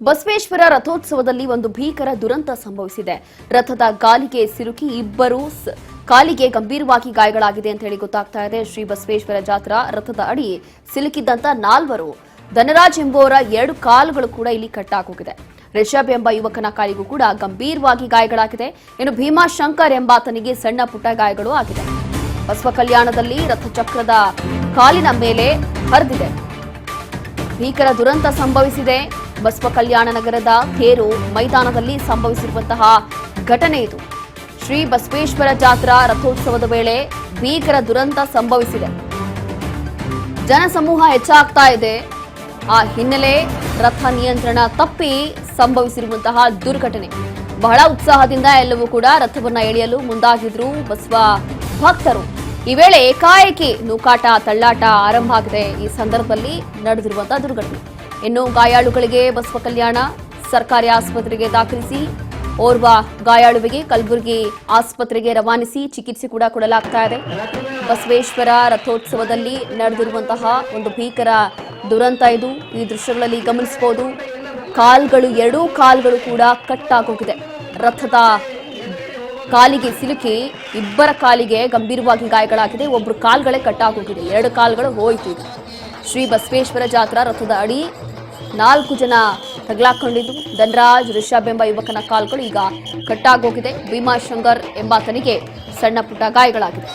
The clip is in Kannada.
ಬಸವೇಶ್ವರ ರಥೋತ್ಸವದಲ್ಲಿ ಒಂದು ಭೀಕರ ದುರಂತ ಸಂಭವಿಸಿದೆ. ರಥದ ಗಾಲಿಗೆ ಸಿಲುಕಿ ಇಬ್ಬರು ಕಾಲಿಗೆ ಗಂಭೀರವಾಗಿ ಗಾಯಗಳಾಗಿದೆ ಅಂತ ಹೇಳಿ ಗೊತ್ತಾಗ್ತಾ ಇದೆ. ಶ್ರೀ ಬಸವೇಶ್ವರ ಜಾತ್ರಾ ರಥದ ಅಡಿ ಸಿಲುಕಿದ್ದಂತ 4 ಧನರಾಜ್ ಎಂಬುವರ 2 ಕಾಲುಗಳು ಕೂಡ ಇಲ್ಲಿ ಕಟ್ಟಾಗೋಗಿದೆ. ರಿಷಬ್ ಎಂಬ ಯುವಕನ ಕಾಲಿಗೂ ಕೂಡ ಗಂಭೀರವಾಗಿ ಗಾಯಗಳಾಗಿದೆ. ಇನ್ನು ಭೀಮಾಶಂಕರ್ ಎಂಬಾತನಿಗೆ ಸಣ್ಣ ಪುಟ್ಟ ಗಾಯಗಳು ಆಗಿದೆ. ಬಸವ ಕಲ್ಯಾಣದಲ್ಲಿ ರಥಚಕ್ರದ ಕಾಲಿನ ಮೇಲೆ ಹರಿದಿದೆ. ಭೀಕರ ದುರಂತ ಸಂಭವಿಸಿದೆ. ಬಸವ ಕಲ್ಯಾಣ ನಗರದ ತೇರು ಮೈದಾನದಲ್ಲಿ ಸಂಭವಿಸಿರುವಂತಹ ಘಟನೆ ಇದು. ಶ್ರೀ ಬಸವೇಶ್ವರ ಜಾತ್ರಾ ರಥೋತ್ಸವದ ವೇಳೆ ಭೀಕರ ದುರಂತ ಸಂಭವಿಸಿದೆ. ಜನಸಮೂಹ ಹೆಚ್ಚಾಗ್ತಾ ಇದೆ. ಆ ಹಿನ್ನೆಲೆ ರಥ ನಿಯಂತ್ರಣ ತಪ್ಪಿ ಸಂಭವಿಸಿರುವಂತಹ ದುರ್ಘಟನೆ. ಬಹಳ ಉತ್ಸಾಹದಿಂದ ಎಲ್ಲವೂ ಕೂಡ ರಥವನ್ನ ಎಳೆಯಲು ಮುಂದಾಗಿದ್ರು ಬಸವ ಭಕ್ತರು. ಈ ವೇಳೆ ಏಕಾಏಕಿ ನೂಕಾಟ ತಳ್ಳಾಟ ಆರಂಭ ಆಗಿದೆ. ಈ ಸಂದರ್ಭದಲ್ಲಿ ನಡೆದಿರುವಂತಹ ದುರ್ಘಟನೆ. ಇನ್ನು ಗಾಯಾಳುಗಳಿಗೆ ಬಸವ ಕಲ್ಯಾಣ ಸರ್ಕಾರಿ ಆಸ್ಪತ್ರೆಗೆ ದಾಖಲಿಸಿ ಓರ್ವ ಗಾಯಾಳುವಿಗೆ ಕಲಬುರಗಿ ಆಸ್ಪತ್ರೆಗೆ ರವಾನಿಸಿ ಚಿಕಿತ್ಸೆ ಕೂಡ ಕೊಡಲಾಗ್ತಾ ಇದೆ. ಬಸವೇಶ್ವರ ರಥೋತ್ಸವದಲ್ಲಿ ನಡೆದಿರುವಂತಹ ಒಂದು ಭೀಕರ ದುರಂತ ಇದು. ಈ ದೃಶ್ಯಗಳಲ್ಲಿ ಗಮನಿಸಬಹುದು. ಕಾಲ್ಗಳು 2 ಕಾಲ್ಗಳು ಕೂಡ ಕಟ್ಟಾಗೋಗಿದೆ. ರಥದ ಕಾಲಿಗೆ ಸಿಲುಕಿ ಇಬ್ಬರ ಕಾಲಿಗೆ ಗಂಭೀರವಾಗಿ ಗಾಯಗಳಾಗಿದೆ. ಒಬ್ರು ಕಾಲ್ಗಳೇ ಕಟ್ಟಾಗೋಗಿದೆ. 2 ಕಾಲ್ಗಳು ಹೋಯಿತು. ಶ್ರೀ ಬಸವೇಶ್ವರ ಜಾತ್ರಾ ರಥದ ಅಡಿ 4 ಜನ ತಗಲಾಕೊಂಡಿದ್ದು ಧನರಾಜ್ ರಿಷಬ್ ಎಂಬ ಯುವಕನ ಕಾಲ್ಗಳು ಈಗ ಕಟ್ಟಾಗೋಗಿದೆ. ಭೀಮಾಶಂಕರ್ ಎಂಬಾತನಿಗೆ ಸಣ್ಣ ಪುಟ್ಟ ಗಾಯಗಳಾಗಿದೆ.